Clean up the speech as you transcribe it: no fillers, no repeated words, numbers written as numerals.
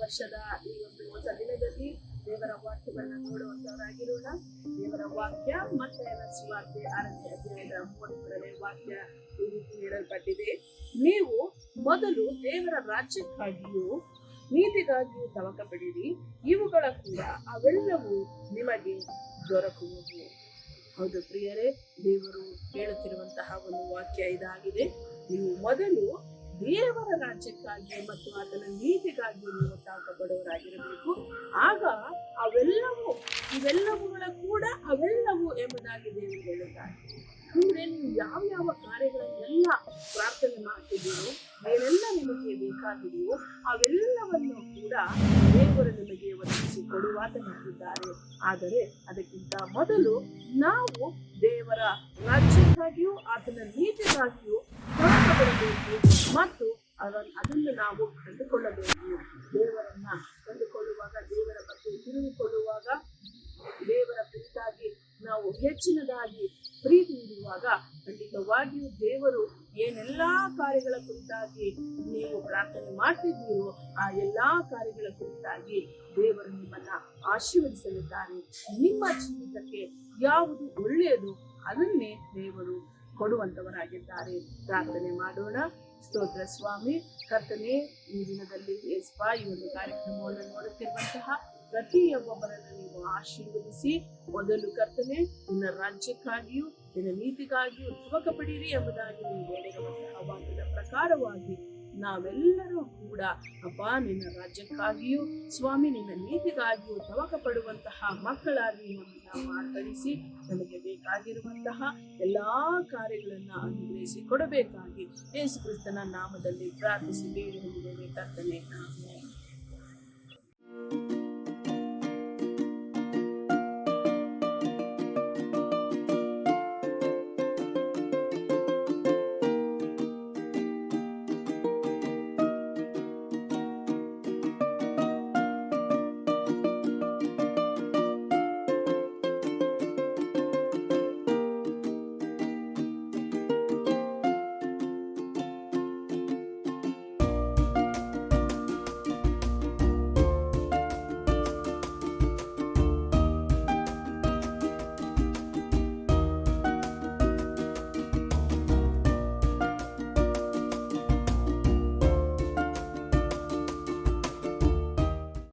ವರ್ಷದ ಈ ಒಂದು ಹೊಸ ದಿನದಲ್ಲಿ ದೇವರ ವಾಕ್ಯಗಳನ್ನ ನೋಡುವಂತವರಾಗಿರೋಣ. ದೇವರ ವಾಕ್ಯ ಮತ್ತಾಯನ ಸುವಾರ್ತೆ 6ನೇ ಅಧ್ಯಾಯದ 33ನೇ ವಾಕ್ಯ ಈ ರೀತಿ ಹೇಳಲ್ಪಟ್ಟಿದೆ. ನೀವು ಮೊದಲು ದೇವರ ರಾಜ್ಯಕ್ಕಾಗಿಯೂ ನೀತಿಗಾಗಿಯೂ ತವಕ ಪಡಿರಿ, ಇವುಗಳ ಕೂಡ ಅವೆಲ್ಲವೂ ನಿಮಗೆ ದೊರಕುವುದು. ಹೌದು ಪ್ರಿಯರೇ, ದೇವರು ಹೇಳುತ್ತಿರುವಂತಹ ಒಂದು ವಾಕ್ಯ ಇದಾಗಿದೆ. ನೀವು ಮೊದಲು ದೇವರ ರಾಜ್ಯಕ್ಕಾಗಿ ಮತ್ತು ಆತನ ನೀತಿಗಾಗಿ ನೀವು ತವಕ ಪಡುವವರಾಗಿರಬೇಕು. ಆಗ ಇವೆಲ್ಲವುಗಳ ಕೂಡ ಅವೆಲ್ಲವೂ ಎಂಬುದಾಗಿ ದೇವರು ಹೇಳುತ್ತಾರೆ. ಅಂದ್ರೆ ನೀವು ಯಾವ ಕಾರ್ಯಗಳನ್ನೆಲ್ಲ ಪ್ರಾರ್ಥನೆ ಮಾಡ್ತಿದ್ದೀರೋ, ಏನೆಲ್ಲ ನಿಮಗೆ ಬೇಕಾಗಿದೆಯೋ ಅವೆಲ್ಲವನ್ನು ಕೂಡ ದೇವರು ನಿಮಗೆ ಒದಗಿಸಿ ಕೊಡುವಾತನಾಗಿದ್ದಾರೆ. ಆದರೆ ಅದಕ್ಕಿಂತ ಮೊದಲು ನಾವು ದೇವರ ರಾಜ್ಯಕ್ಕಾಗಿಯೂ ಆತನ ನೀತಿಗಾಗಿಯೂ ತವಕಪಡಬೇಕು ಮತ್ತು ಅದನ್ನು ನಾವು ಕಂಡುಕೊಳ್ಳಬೇಕು. ದೇವರನ್ನ ಕಂಡುಕೊಳ್ಳುವಾಗ, ದೇವರ ಬಗ್ಗೆ ತಿಳಿದುಕೊಳ್ಳುವಾಗ, ದೇವರ ಕುರಿತಾಗಿ ನಾವು ಹೆಚ್ಚಿನದಾಗಿ ಪ್ರೀತಿ ಇರುವಾಗ ಖಂಡಿತವಾಗಿಯೂ ದೇವರು ಏನೆಲ್ಲಾ ಕಾರ್ಯಗಳ ಕುರಿತಾಗಿ ನೀವು ಪ್ರಾರ್ಥನೆ ಮಾಡ್ತಿದ್ದೀರೋ ಆ ಎಲ್ಲಾ ಕಾರ್ಯಗಳ ಕುರಿತಾಗಿ ದೇವರು ನಿಮ್ಮನ್ನ ಆಶೀರ್ವದಿಸಲಿದ್ದಾರೆ. ನಿಮ್ಮ ಜೀವಿತಕ್ಕೆ ಯಾವುದು ಒಳ್ಳೆಯದು ಅದನ್ನೇ ದೇವರು ಕೊಡುವಂತವರಾಗಿದ್ದಾರೆ. ಪ್ರಾರ್ಥನೆ ಮಾಡೋಣ. ಸ್ತೋತ್ರ ಸ್ವಾಮಿ, ಕರ್ತನೇ, ಈ ದಿನದಲ್ಲಿ ಯೇಸುವಾ ಈ ಒಂದು ಕಾರ್ಯಕ್ರಮವನ್ನು ನೋಡುತ್ತಿರುವಂತಹ ಪ್ರತಿಯೊಬ್ಬೊಬ್ಬರನ್ನು ನೀವು ಆಶೀರ್ವದಿಸಿ, ಮೊದಲು ಕರ್ತನೆ ನಿನ್ನ ರಾಜ್ಯಕ್ಕಾಗಿಯೂ ನಿನ್ನ ನೀತಿಗಾಗಿಯೂ ತವಕ ಪಡಿರಿ ಎಂಬುದಾಗಿ ನೀವು ಹೇಳಿರುವಂತಹ ವಾಕ್ಯದ ಪ್ರಕಾರವಾಗಿ ನಾವೆಲ್ಲರೂ ಕೂಡ ಅಪ್ಪ ನಿನ್ನ ರಾಜ್ಯಕ್ಕಾಗಿಯೂ ಸ್ವಾಮಿ ನಿನ್ನ ನೀತಿಗಾಗಿಯೂ ತವಕ ಪಡುವಂತಹ ಮಕ್ಕಳಾಗಿ ನಮ್ಮನ್ನ ಮಾರ್ಪಡಿಸಿ ನಮಗೆ ಬೇಕಾಗಿರುವಂತಹ ಎಲ್ಲಾ ಕಾರ್ಯಗಳನ್ನ ಅನುಗ್ರಹಿಸಿ ಕೊಡಬೇಕಾಗಿ ಯೇಸು ಕ್ರಿಸ್ತನ ನಾಮದಲ್ಲಿ ಪ್ರಾರ್ಥಿಸಿ ಬೇಡಿ ಹೊಂದಿದ್ದೇವೆ ಕರ್ತನೆ.